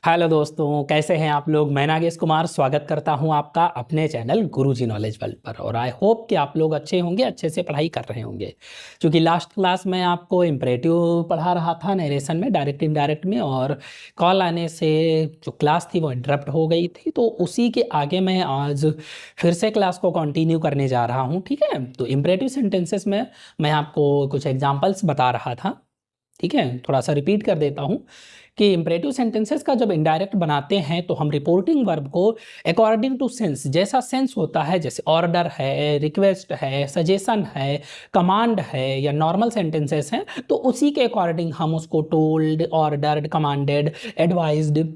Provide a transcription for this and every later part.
Hello दोस्तों, कैसे हैं आप लोग। मैं नागेश कुमार स्वागत करता हूं आपका अपने चैनल गुरुजी नॉलेज वर्ल्ड पर। और आई होप कि आप लोग अच्छे होंगे, अच्छे से पढ़ाई कर रहे होंगे। क्योंकि लास्ट क्लास में आपको इम्परेटिव पढ़ा रहा था नरेशन में, डायरेक्ट इनडायरेक्ट में, और कॉल आने से जो क्लास थी वो इंटरप्ट हो गई थी। तो उसी के आगे मैं आज फिर से क्लास को कंटिन्यू करने जा रहा हूँ। ठीक है, तो इम्परेटिव सेंटेंसेस में मैं आपको कुछ एग्जाम्पल्स बता रहा था। ठीक है, थोड़ा सा रिपीट कर देता हूँ कि इंपरेटिव सेंटेंसेस का जब इनडायरेक्ट बनाते हैं तो हम रिपोर्टिंग वर्ब को अकॉर्डिंग टू सेंस, जैसा सेंस होता है, जैसे ऑर्डर है, रिक्वेस्ट है, सजेशन है, कमांड है या नॉर्मल सेंटेंसेस हैं, तो उसी के अकॉर्डिंग हम उसको told, ordered, commanded, advised,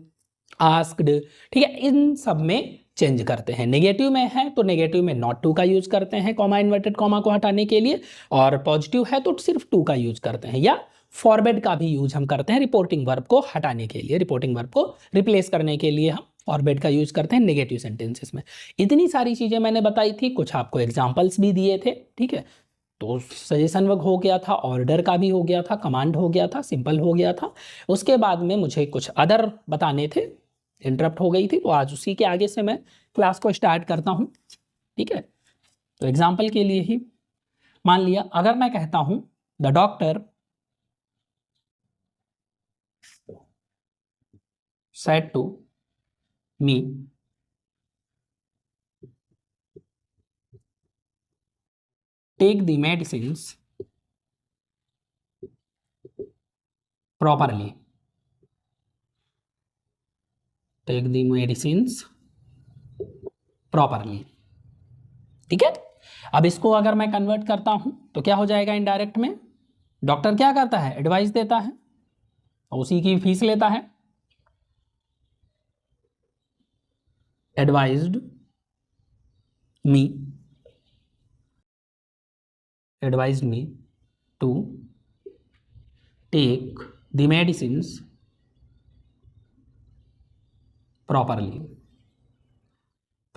asked, ठीक है, इन सब में चेंज करते हैं। नेगेटिव में है तो नेगेटिव में नॉट टू का यूज करते हैं कॉमा इन्वर्टेड कॉमा को हटाने के लिए, और पॉजिटिव है तो सिर्फ टू का यूज करते हैं, या फॉरवर्ड का भी यूज हम करते हैं रिपोर्टिंग वर्ब को हटाने के लिए, रिपोर्टिंग वर्ब को रिप्लेस करने के लिए हम फॉरवर्ड का यूज करते हैं नेगेटिव सेंटेंसेस में। इतनी सारी चीजें मैंने बताई थी, कुछ आपको एग्जांपल्स भी दिए थे। ठीक है, तो सजेशन वर्ब हो गया था, ऑर्डर का भी हो गया था, कमांड हो गया था, सिंपल हो गया था। उसके बाद में मुझे कुछ अदर बताने थे, इंटरप्ट हो गई थी, तो आज उसी के आगे से मैं क्लास को स्टार्ट करता हूँ। ठीक है, तो एग्जाम्पल के लिए ही मान लिया, अगर मैं कहता हूं the doctor said to me take the medicines properly, take the medicines properly। ठीक है, अब इसको अगर मैं कन्वर्ट करता हूं तो क्या हो जाएगा, इनडायरेक्ट में डॉक्टर क्या करता है, एडवाइस देता है, उसी की फीस लेता है। Advised me, advised me to take the medicines properly.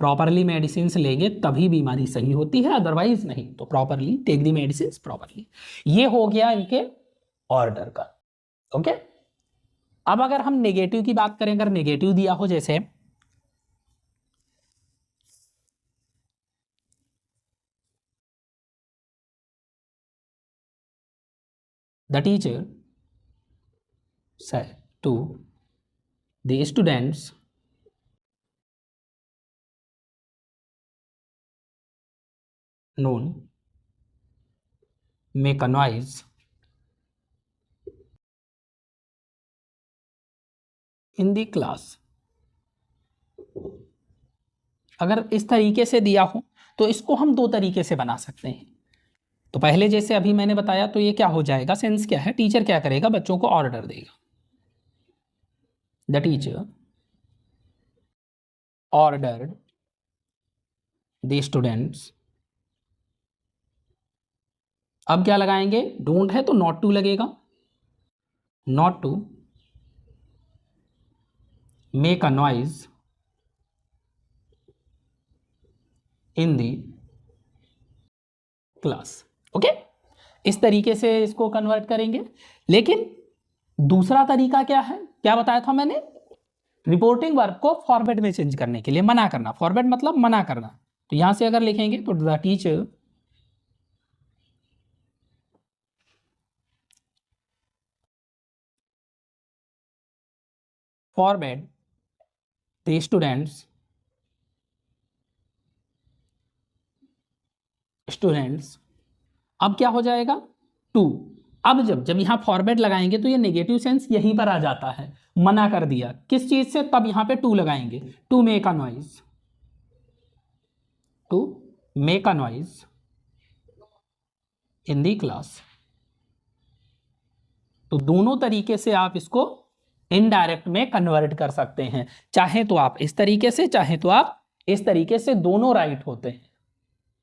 Properly medicine लेंगे तभी बीमारी सही होती है, अदरवाइज नहीं। तो properly, take the medicine properly, ये हो गया इनके ऑर्डर का। ओके, अब अगर हम नेगेटिव की बात करें, अगर नेगेटिव दिया हो जैसे the teacher said to the students known make a noise in the class। अगर इस तरीके से दिया हो तो इसको हम दो तरीके से बना सकते हैं। तो पहले जैसे अभी मैंने बताया, तो ये क्या हो जाएगा, सेंस क्या है, टीचर क्या करेगा, बच्चों को ऑर्डर देगा। The teacher ordered the students, अब क्या लगाएंगे, डोंट है तो नॉट टू लगेगा, not to make a noise in the class. Okay, इस तरीके से इसको कन्वर्ट करेंगे। लेकिन दूसरा तरीका क्या है, क्या बताया था मैंने, रिपोर्टिंग वर्ब को फॉरवर्ड में चेंज करने के लिए मना करना। फॉरवर्ड मतलब मना करना। तो यहां से अगर लिखेंगे तो the teacher forward the students, अब क्या हो जाएगा, टू। अब जब जब यहां फॉरवर्ड लगाएंगे तो ये नेगेटिव सेंस यहीं पर आ जाता है, मना कर दिया किस चीज से, तब यहां पे टू लगाएंगे, to make a noise, to make a noise in the class. तो दोनों तरीके से आप इसको इनडायरेक्ट में कन्वर्ट कर सकते हैं। चाहे तो आप इस तरीके से, चाहे तो आप इस तरीके से, दोनों राइट होते हैं।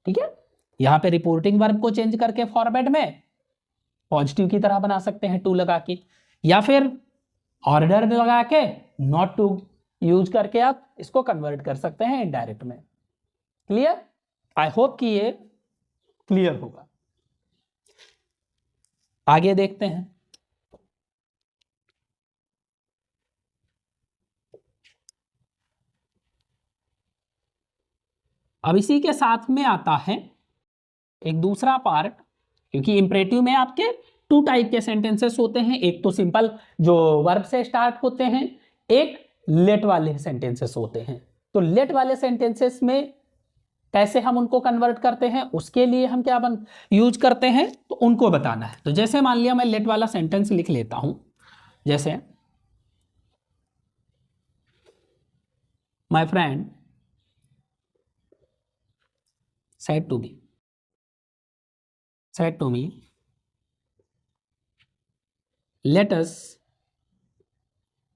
ठीक है, यहां पे रिपोर्टिंग वर्ब को चेंज करके फॉरवर्ड में पॉजिटिव की तरह बना सकते हैं टू लगा के, या फिर ऑर्डर लगा के नॉट टू यूज करके आप इसको कन्वर्ट कर सकते हैं इनडायरेक्ट में। क्लियर, आई होप कि ये क्लियर होगा। आगे देखते हैं। अब इसी के साथ में आता है एक दूसरा पार्ट, क्योंकि इंपरेटिव में आपके टू टाइप के सेंटेंसेस होते हैं, एक तो सिंपल जो वर्ब से स्टार्ट होते हैं, एक लेट वाले सेंटेंसेस होते हैं। तो लेट वाले सेंटेंसेस में कैसे हम उनको कन्वर्ट करते हैं, उसके लिए हम क्या यूज करते हैं, तो उनको बताना है। तो जैसे मान लिया मैं लेट वाला सेंटेंस लिख लेता हूं, जैसे my friend said to me let us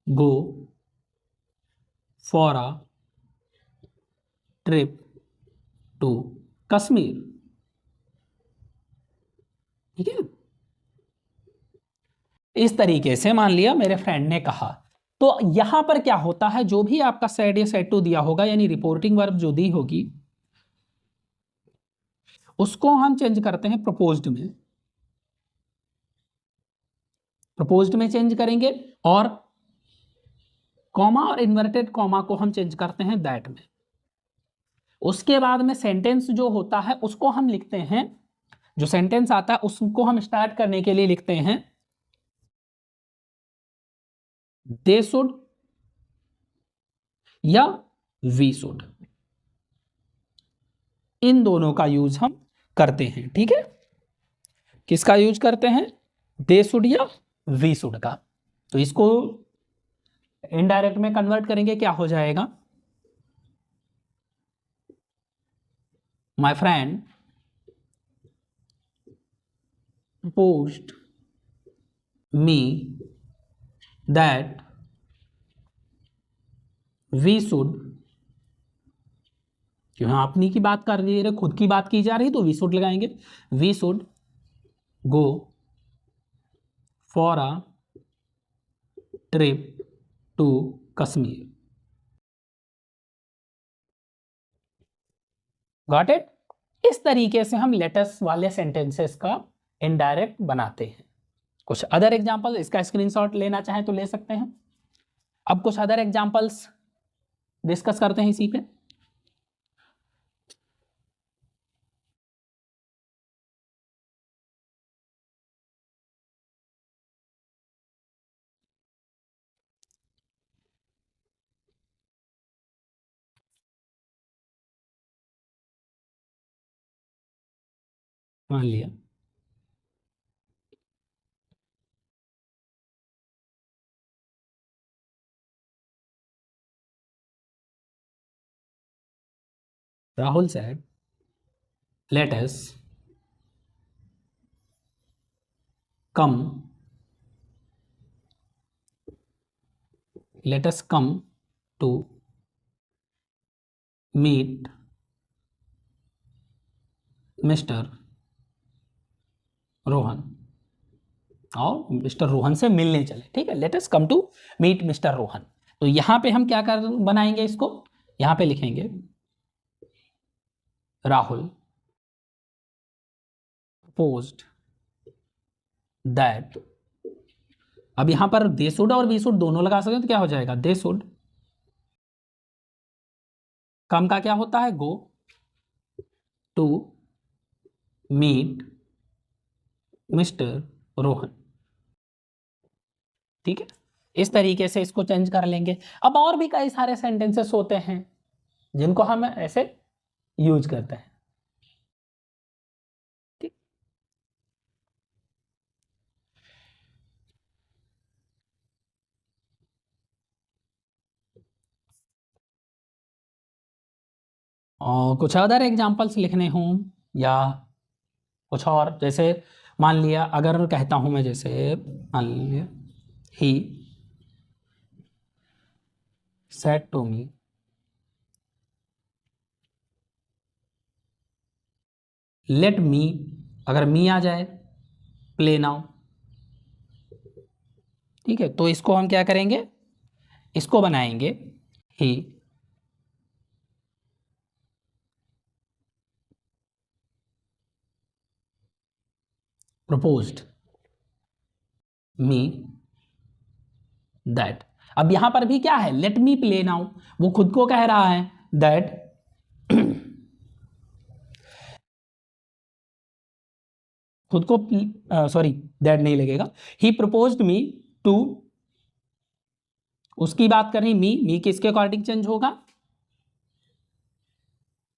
go for a trip to Kashmir. ठीक है, इस तरीके से मान लिया मेरे फ्रेंड ने कहा। तो यहां पर क्या होता है, जो भी आपका सेड या सेड टू दिया होगा, यानी रिपोर्टिंग वर्ब जो दी होगी, उसको हम चेंज करते हैं प्रपोज्ड में। प्रपोज्ड में चेंज करेंगे, और कॉमा और इन्वर्टेड कॉमा को हम चेंज करते हैं दैट में। उसके बाद में सेंटेंस जो होता है उसको हम लिखते हैं, जो सेंटेंस आता है उसको हम स्टार्ट करने के लिए लिखते हैं दे शुड या वी शुड, इन दोनों का यूज हम करते हैं। ठीक है, किसका यूज करते हैं, दे शुड या वी शुड का। तो इसको इनडायरेक्ट में कन्वर्ट करेंगे, क्या हो जाएगा, my friend proposed me that we should, क्यों हम अपनी की बात कर रहे, खुद की बात की जा रही, तो we should लगाएंगे, we should go for a trip to Kashmir. Got it. इस तरीके से हम लेटेस्ट वाले सेंटेंसेस का इनडायरेक्ट बनाते हैं। कुछ अदर एग्जांपल, इसका स्क्रीनशॉट लेना चाहें तो ले सकते हैं। अब कुछ अदर एग्जांपल्स डिस्कस करते हैं इसी पे। मान लिया Rahul said let us come to meet Mister Rohan, और मिस्टर रोहन से मिलने चले। ठीक है, let us come to meet Mister Rohan. तो यहां पे हम क्या कर बनाएंगे इसको, यहां पे लिखेंगे राहुल proposed that, अब यहां पर दे शुड और वी शुड दोनों लगा सकते हैं, तो क्या हो जाएगा, दे शुड कम का क्या होता है, go to meet Mister Rohan. ठीक है, इस तरीके से इसको चेंज कर लेंगे। अब और भी कई सारे सेंटेंसेस होते हैं जिनको हम ऐसे यूज करते हैं। ठीक, और कुछ अदर एग्जांपल्स लिखने हों या कुछ और, जैसे मान लिया अगर कहता हूं मैं, जैसे मान लिया he said to me let me, अगर मी आ जाए प्ले नाउ। ठीक है, तो इसको हम क्या करेंगे, इसको बनाएंगे ही proposed me that। अब यहां पर भी क्या है, लेट मी प्ले नाउ, वो खुद को कह रहा है दैट खुद को सॉरी दैट नहीं लगेगा, ही प्रपोज्ड मी टू, उसकी बात कर रही मी किसके अकॉर्डिंग चेंज होगा,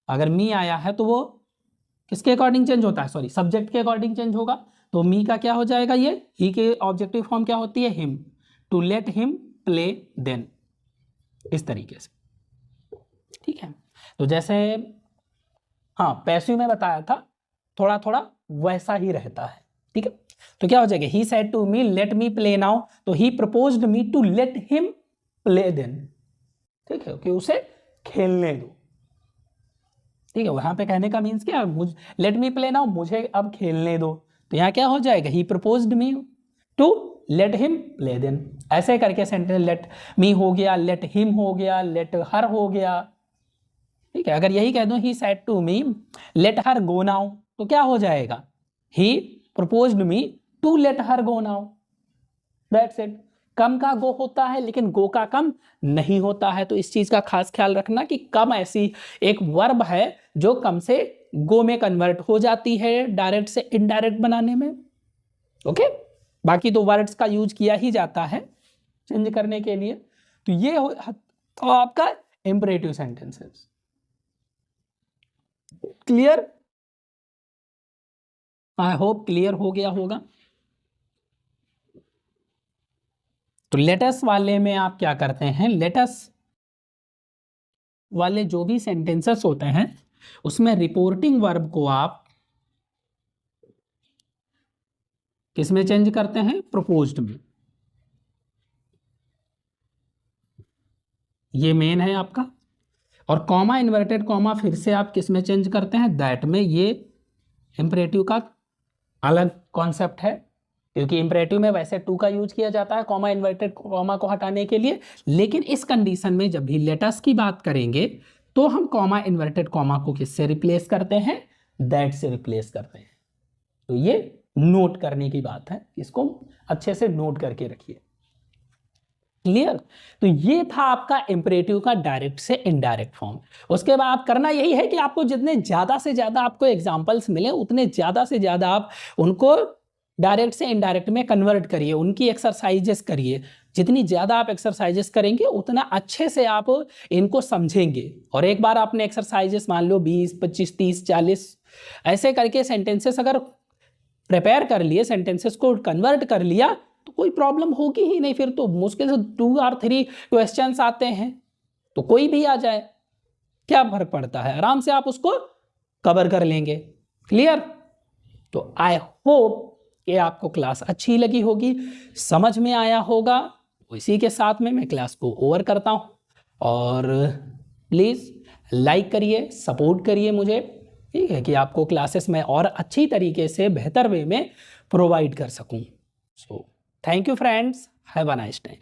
अगर मी आया है तो वो किसके अकॉर्डिंग चेंज होता है, सॉरी सब्जेक्ट के अकॉर्डिंग चेंज होगा, तो मी का क्या हो जाएगा, ये ही के ऑब्जेक्टिव फॉर्म क्या होती है, him, to let him play then, इस तरीके से, ठीक है। तो जैसे हाँ पैसिव में बताया था, थोड़ा थोड़ा वैसा ही रहता है, ठीक है। तो क्या हो जाएगा, he said to me let me play now, तो he proposed me to let him play then, ठीक है, कि उसे खेलने दो, ठीक है। वहां पे कहने का मीन्स क्या, लेट मी प्ले नाउ, मुझे अब खेलने दो, तो यहाँ क्या हो जाएगा, he proposed me to let him play then, ऐसे करके सेंटेंस लेट मी हो गया, लेट हिम हो गया, लेट हर हो गया, ठीक है। अगर यही कह दूं he said to me let her go now, तो क्या हो जाएगा, he proposed me to let her go now, that's it. Come का गो होता है लेकिन गो का कम नहीं होता है, तो इस चीज का खास ख्याल रखना कि कम ऐसी एक वर्ब है जो कम से गो में कन्वर्ट हो जाती है डायरेक्ट से इनडायरेक्ट बनाने में, ओके। बाकी तो वर्ड्स का यूज किया ही जाता है चेंज करने के लिए। तो ये तो आपका imperative sentences, clear, I hope clear हो गया होगा। तो लेटस वाले में आप क्या करते हैं, लेटस वाले जो भी सेंटेंसेस होते हैं उसमें रिपोर्टिंग वर्ब को आप किसमें चेंज करते हैं, प्रपोज्ड में, ये मेन है आपका। और कॉमा इन्वर्टेड कॉमा फिर से आप किसमें चेंज करते हैं, दैट में, ये इंपरेटिव का अलग कॉन्सेप्ट है, क्योंकि इंपरेटिव में वैसे टू का यूज किया जाता है कॉमा इन्वर्टेड कॉमा को हटाने के लिए, लेकिन इस कंडीशन में जब भी लेटस की बात करेंगे तो हम कॉमा इन्वर्टेड कॉमा को किससे रिप्लेस करते हैं, दैट से रिप्लेस करते हैं। तो ये नोट करने की बात है, इसको अच्छे से नोट करके रखिए, क्लियर। तो ये था आपका इंपरेटिव का डायरेक्ट से इनडायरेक्ट फॉर्म। उसके बाद करना यही है कि आपको जितने ज्यादा से ज्यादा आपको एग्जांपल्स मिले उतने ज्यादा से ज्यादा आप उनको डायरेक्ट से इनडायरेक्ट में कन्वर्ट करिए, उनकी एक्सरसाइजेस करिए। जितनी ज़्यादा आप एक्सरसाइजेस करेंगे उतना अच्छे से आप इनको समझेंगे। और एक बार आपने एक्सरसाइजेस मान लो 20, 25, 30, 40 ऐसे करके सेंटेंसेस अगर प्रिपेयर कर लिए, सेंटेंसेस को कन्वर्ट कर लिया, तो कोई प्रॉब्लम होगी ही नहीं। फिर तो मुश्किल से 2 और 3 क्वेश्चंस आते हैं, तो कोई भी आ जाए क्या फर्क पड़ता है, आराम से आप उसको कवर कर लेंगे, क्लियर। तो आई होप कि आपको क्लास अच्छी लगी होगी, समझ में आया होगा। इसी के साथ में मैं क्लास को ओवर करता हूं, और प्लीज़ लाइक करिए, सपोर्ट करिए मुझे, ठीक है, कि आपको क्लासेस में और अच्छी तरीके से बेहतर वे में प्रोवाइड कर सकूं। So thank you friends, have a nice time.